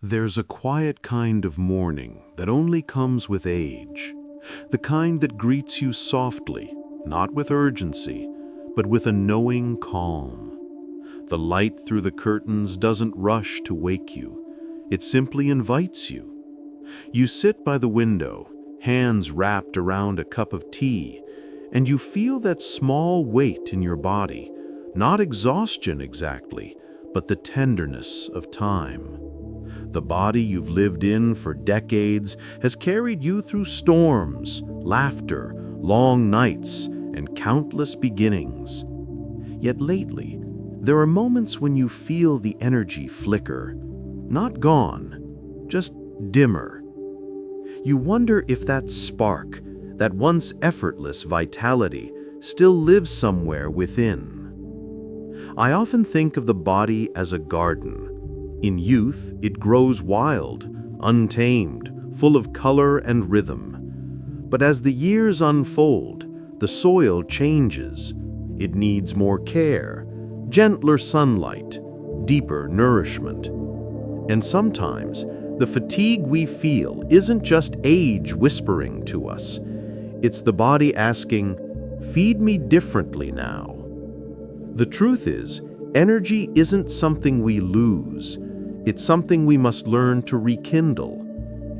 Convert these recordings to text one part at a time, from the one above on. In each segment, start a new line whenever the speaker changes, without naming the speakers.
There's a quiet kind of morning that only comes with age, the kind that greets you softly, not with urgency, but with a knowing calm. The light through the curtains doesn't rush to wake you, it simply invites you. You sit by the window, hands wrapped around a cup of tea, and you feel that small weight in your body, not exhaustion exactly, but the tenderness of time. The body you've lived in for decades has carried you through storms, laughter, long nights, and countless beginnings. Yet lately, there are moments when you feel the energy flicker, not gone, just dimmer. You wonder if that spark, that once effortless vitality, still lives somewhere within. I often think of the body as a garden. In youth, it grows wild, untamed, full of color and rhythm. But as the years unfold, the soil changes. It needs more care, gentler sunlight, deeper nourishment. And sometimes, the fatigue we feel isn't just age whispering to us. It's the body asking, "Feed me differently now." The truth is, energy isn't something we lose. It's something we must learn to rekindle.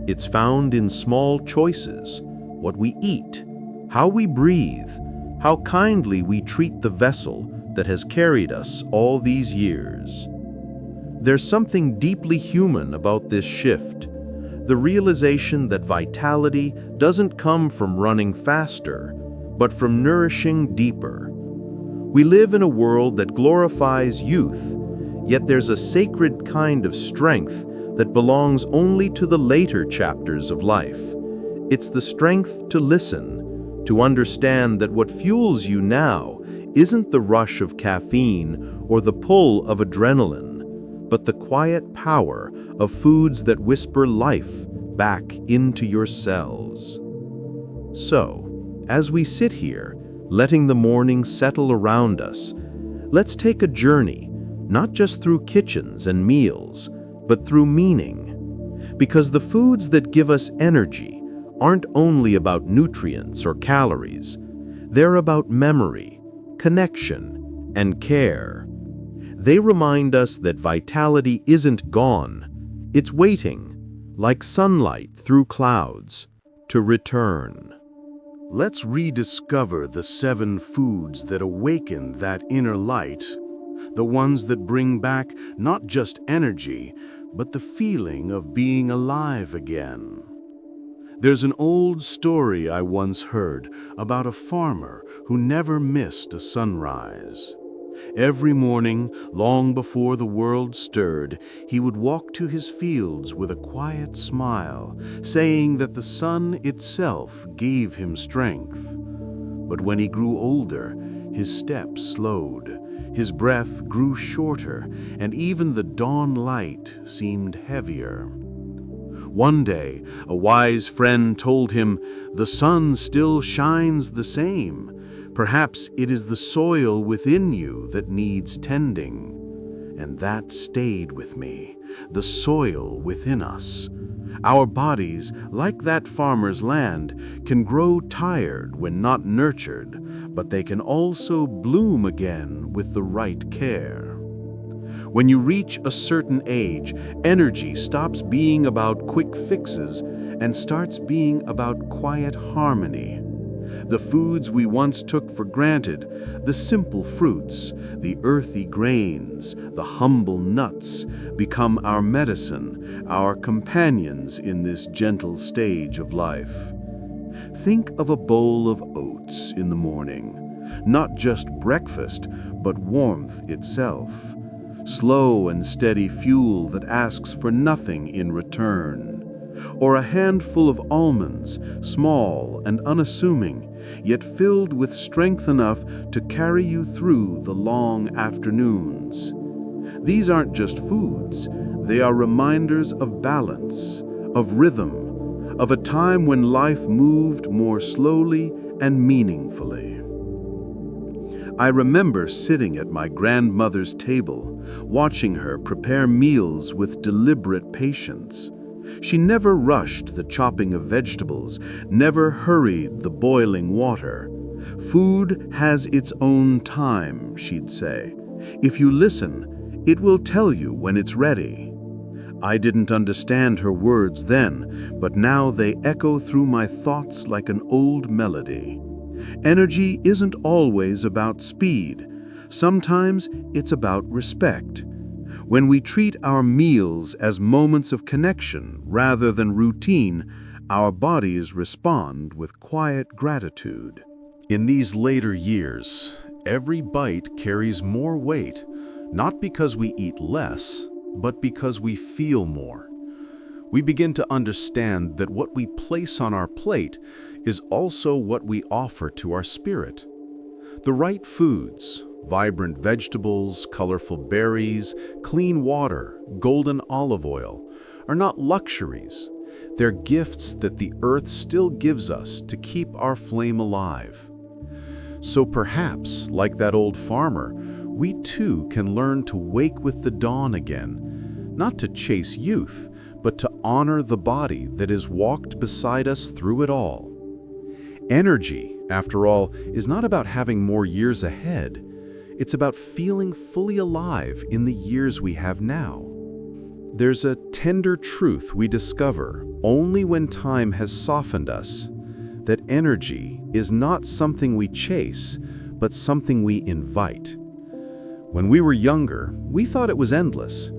It's found in small choices, what we eat, how we breathe, how kindly we treat the vessel that has carried us all these years. There's something deeply human about this shift, the realization that vitality doesn't come from running faster, but from nourishing deeper. We live in a world that glorifies youth, yet there's a sacred kind of strength that belongs only to the later chapters of life. It's the strength to listen, to understand that what fuels you now isn't the rush of caffeine or the pull of adrenaline, but the quiet power of foods that whisper life back into your cells. So, as we sit here, letting the morning settle around us, let's take a journey, not just through kitchens and meals, but through meaning. Because the foods that give us energy aren't only about nutrients or calories, they're about memory, connection, and care. They remind us that vitality isn't gone, it's waiting, like sunlight through clouds, to return.
Let's rediscover the 7 foods that awaken that inner light, the ones that bring back not just energy, but the feeling of being alive again. There's an old story I once heard about a farmer who never missed a sunrise. Every morning, long before the world stirred, he would walk to his fields with a quiet smile, saying that the sun itself gave him strength. But when he grew older, his steps slowed, his breath grew shorter, and even the dawn light seemed heavier. One day, a wise friend told him, "The sun still shines the same. Perhaps it is the soil within you that needs tending." And that stayed with me, the soil within us. Our bodies, like that farmer's land, can grow tired when not nurtured, but they can also bloom again with the right care. When you reach a certain age, energy stops being about quick fixes and starts being about quiet harmony. The foods we once took for granted, the simple fruits, the earthy grains, the humble nuts, become our medicine, our companions in this gentle stage of life. Think of a bowl of oats in the morning, not just breakfast, but warmth itself. Slow and steady fuel that asks for nothing in return. Or a handful of almonds, small and unassuming, yet filled with strength enough to carry you through the long afternoons. These aren't just foods, they are reminders of balance, of rhythm, of a time when life moved more slowly and meaningfully. I remember sitting at my grandmother's table, watching her prepare meals with deliberate patience. She never rushed the chopping of vegetables, never hurried the boiling water. Food has its own time, she'd say. If you listen, it will tell you when it's ready. I didn't understand her words then, but now they echo through my thoughts like an old melody. Energy isn't always about speed. Sometimes it's about respect. When we treat our meals as moments of connection rather than routine, our bodies respond with quiet gratitude.
In these later years, every bite carries more weight, not because we eat less, but because we feel more. We begin to understand that what we place on our plate is also what we offer to our spirit. The right foods, vibrant vegetables, colorful berries, clean water, golden olive oil, are not luxuries. They're gifts that the earth still gives us to keep our flame alive. So perhaps, like that old farmer, we too can learn to wake with the dawn again, not to chase youth, but to honor the body that has walked beside us through it all. Energy, after all, is not about having more years ahead. It's about feeling fully alive in the years we have now. There's a tender truth we discover only when time has softened us, that energy is not something we chase, but something we invite. When we were younger, we thought it was endless.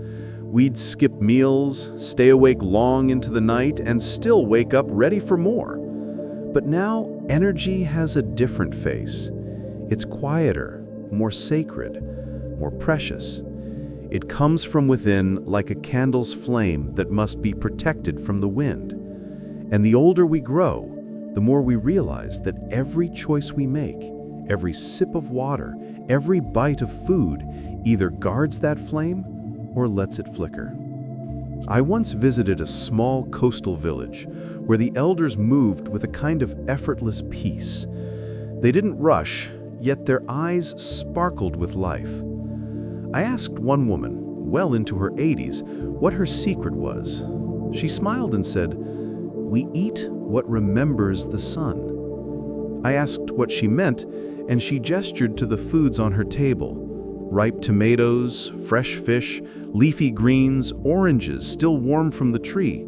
We'd skip meals, stay awake long into the night, and still wake up ready for more. But now, energy has a different face. It's quieter, more sacred, more precious. It comes from within like a candle's flame that must be protected from the wind. And the older we grow, the more we realize that every choice we make, every sip of water, every bite of food either guards that flame or lets it flicker. I once visited a small coastal village where the elders moved with a kind of effortless peace. They didn't rush, yet their eyes sparkled with life. I asked one woman, well into her 80s, what her secret was. She smiled and said, "We eat what remembers the sun." I asked what she meant, and she gestured to the foods on her table. Ripe tomatoes, fresh fish, leafy greens, oranges still warm from the tree.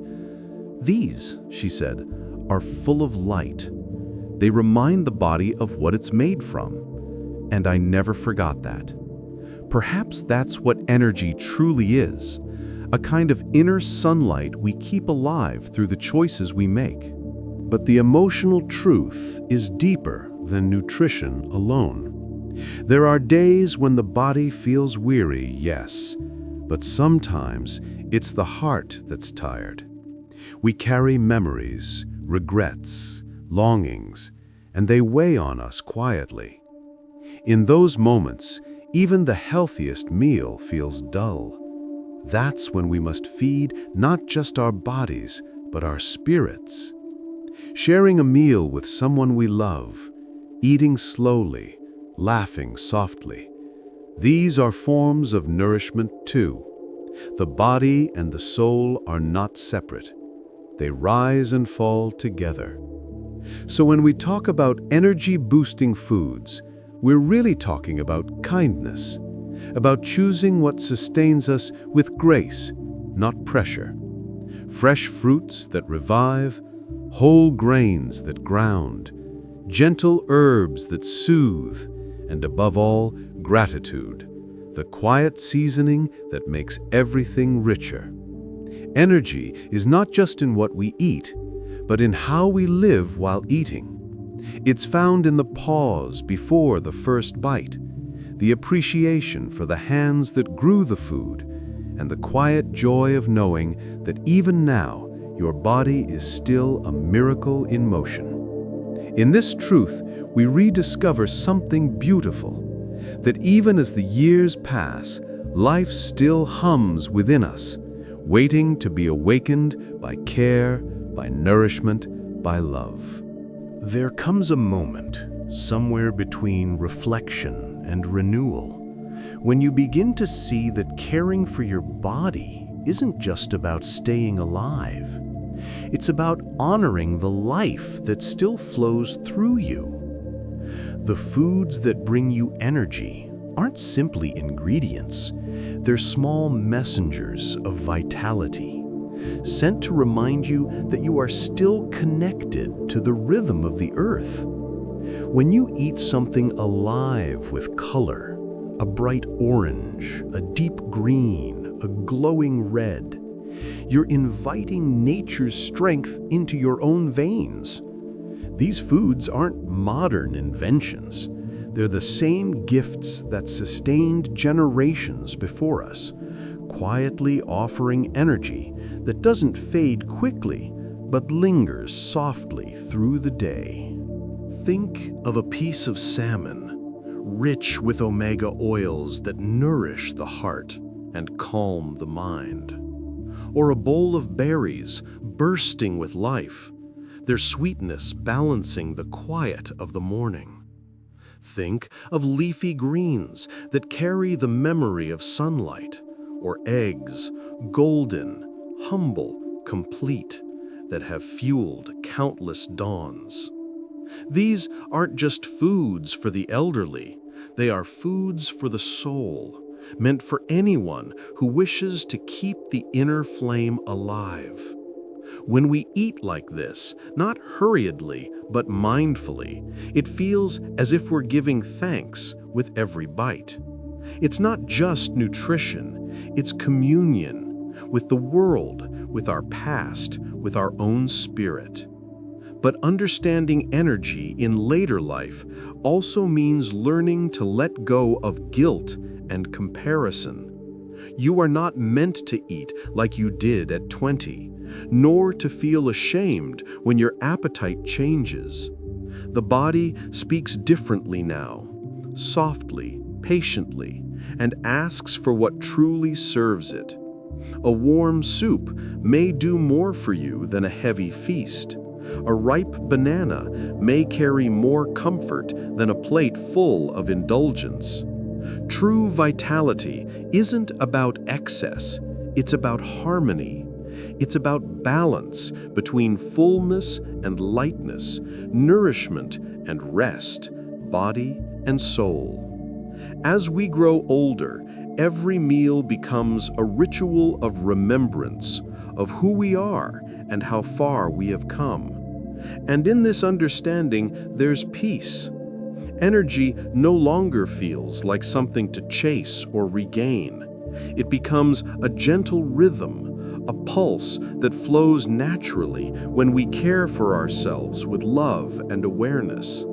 These, she said, are full of light. They remind the body of what it's made from. And I never forgot that. Perhaps that's what energy truly is, a kind of inner sunlight we keep alive through the choices we make.
But the emotional truth is deeper than nutrition alone. There are days when the body feels weary, yes, but sometimes it's the heart that's tired. We carry memories, regrets, longings, and they weigh on us quietly. In those moments, even the healthiest meal feels dull. That's when we must feed not just our bodies, but our spirits. Sharing a meal with someone we love, eating slowly, laughing softly. These are forms of nourishment too. The body and the soul are not separate. They rise and fall together. So when we talk about energy-boosting foods, we're really talking about kindness, about choosing what sustains us with grace, not pressure. Fresh fruits that revive, whole grains that ground, gentle herbs that soothe, and above all, gratitude, the quiet seasoning that makes everything richer. Energy is not just in what we eat, but in how we live while eating. It's found in the pause before the first bite, the appreciation for the hands that grew the food, and the quiet joy of knowing that even now, your body is still a miracle in motion. In this truth, we rediscover something beautiful, that even as the years pass, life still hums within us, waiting to be awakened by care, by nourishment, by love. There comes a moment, somewhere between reflection and renewal. When you begin to see that caring for your body isn't just about staying alive. It's about honoring the life that still flows through you. The foods that bring you energy aren't simply ingredients. They're small messengers of vitality, sent to remind you that you are still connected to the rhythm of the earth. When you eat something alive with color, a bright orange, a deep green, a glowing red, you're inviting nature's strength into your own veins. These foods aren't modern inventions. They're the same gifts that sustained generations before us, quietly offering energy that doesn't fade quickly, but lingers softly through the day. Think of a piece of salmon, rich with omega oils that nourish the heart and calm the mind. Or a bowl of berries bursting with life, their sweetness balancing the quiet of the morning. Think of leafy greens that carry the memory of sunlight, or eggs, golden, humble, complete, that have fueled countless dawns. These aren't just foods for the elderly, they are foods for the soul, meant for anyone who wishes to keep the inner flame alive. When we eat like this, not hurriedly, but mindfully, it feels as if we're giving thanks with every bite. It's not just nutrition, it's communion with the world, with our past, with our own spirit. But understanding energy in later life also means learning to let go of guilt and comparison. You are not meant to eat like you did at 20, nor to feel ashamed when your appetite changes. The body speaks differently now, softly, patiently, and asks for what truly serves it. A warm soup may do more for you than a heavy feast. A ripe banana may carry more comfort than a plate full of indulgence. True vitality isn't about excess, it's about harmony. It's about balance between fullness and lightness, nourishment and rest, body and soul. As we grow older, every meal becomes a ritual of remembrance of who we are and how far we have come. And in this understanding, there's peace. Energy no longer feels like something to chase or regain. It becomes a gentle rhythm, a pulse that flows naturally when we care for ourselves with love and awareness.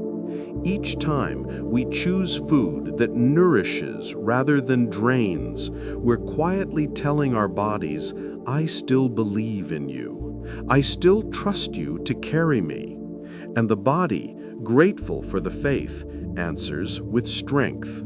Each time we choose food that nourishes rather than drains, we're quietly telling our bodies, I still believe in you. I still trust you to carry me. And the body, grateful for the faith, answers with strength.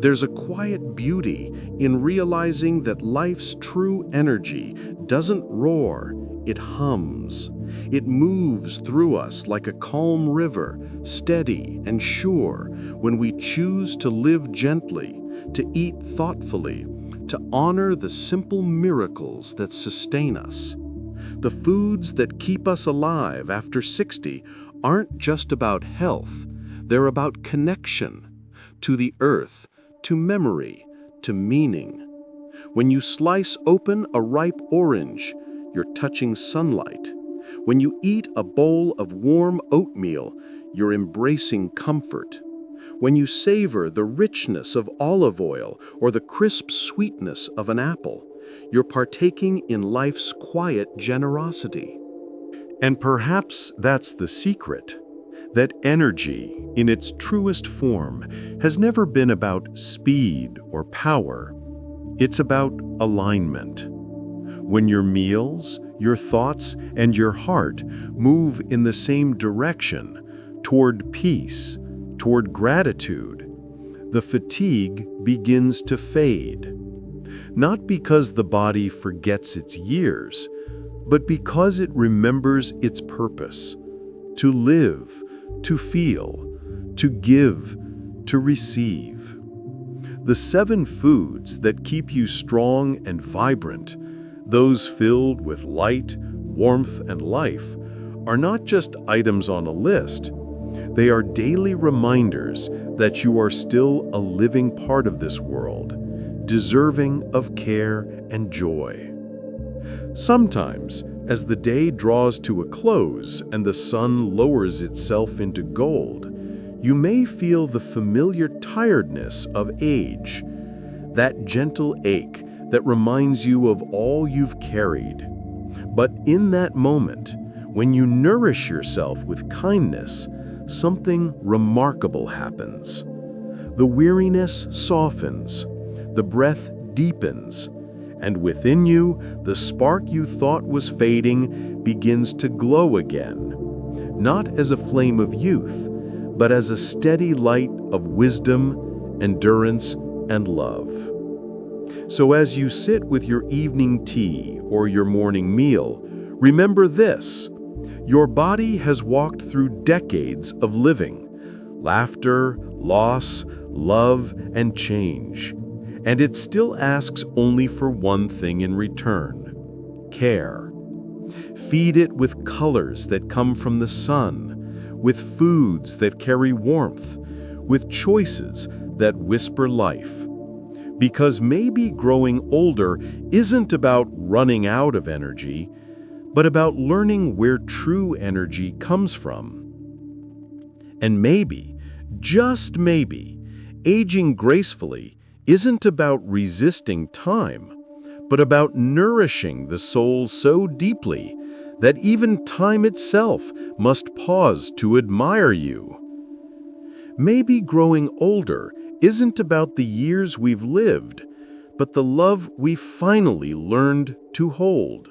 There's a quiet beauty in realizing that life's true energy doesn't roar, it hums. It moves through us like a calm river, steady and sure, when we choose to live gently, to eat thoughtfully, to honor the simple miracles that sustain us. The foods that keep us alive after 60 aren't just about health, they're about connection to the earth, to memory, to meaning. When you slice open a ripe orange, you're touching sunlight. When you eat a bowl of warm oatmeal, you're embracing comfort. When you savor the richness of olive oil or the crisp sweetness of an apple, you're partaking in life's quiet generosity.
And perhaps that's the secret, that energy, in its truest form, has never been about speed or power. It's about alignment. When your meals, your thoughts, and your heart move in the same direction, toward peace, toward gratitude, the fatigue begins to fade. Not because the body forgets its years, but because it remembers its purpose: to live, to feel, to give,
to receive. The 7 foods that keep you strong and vibrant, those filled with light, warmth, and life, are not just items on a list. They are daily reminders that you are still a living part of this world, deserving of care and joy. Sometimes, as the day draws to a close and the sun lowers itself into gold, you may feel the familiar tiredness of age, that gentle ache that reminds you of all you've carried. But in that moment, when you nourish yourself with kindness, something remarkable happens. The weariness softens, the breath deepens, and within you, the spark you thought was fading begins to glow again, not as a flame of youth, but as a steady light of wisdom, endurance, and love. So as you sit with your evening tea or your morning meal, remember this: your body has walked through decades of living, laughter, loss, love, and change, and it still asks only for one thing in return: care. Feed it with colors that come from the sun, with foods that carry warmth, with choices that whisper life. Because maybe growing older isn't about running out of energy, but about learning where true energy comes from. And maybe, just maybe, aging gracefully isn't about resisting time, but about nourishing the soul so deeply that even time itself must pause to admire you. Maybe growing older isn't about the years we've lived, but the love we finally learned to hold.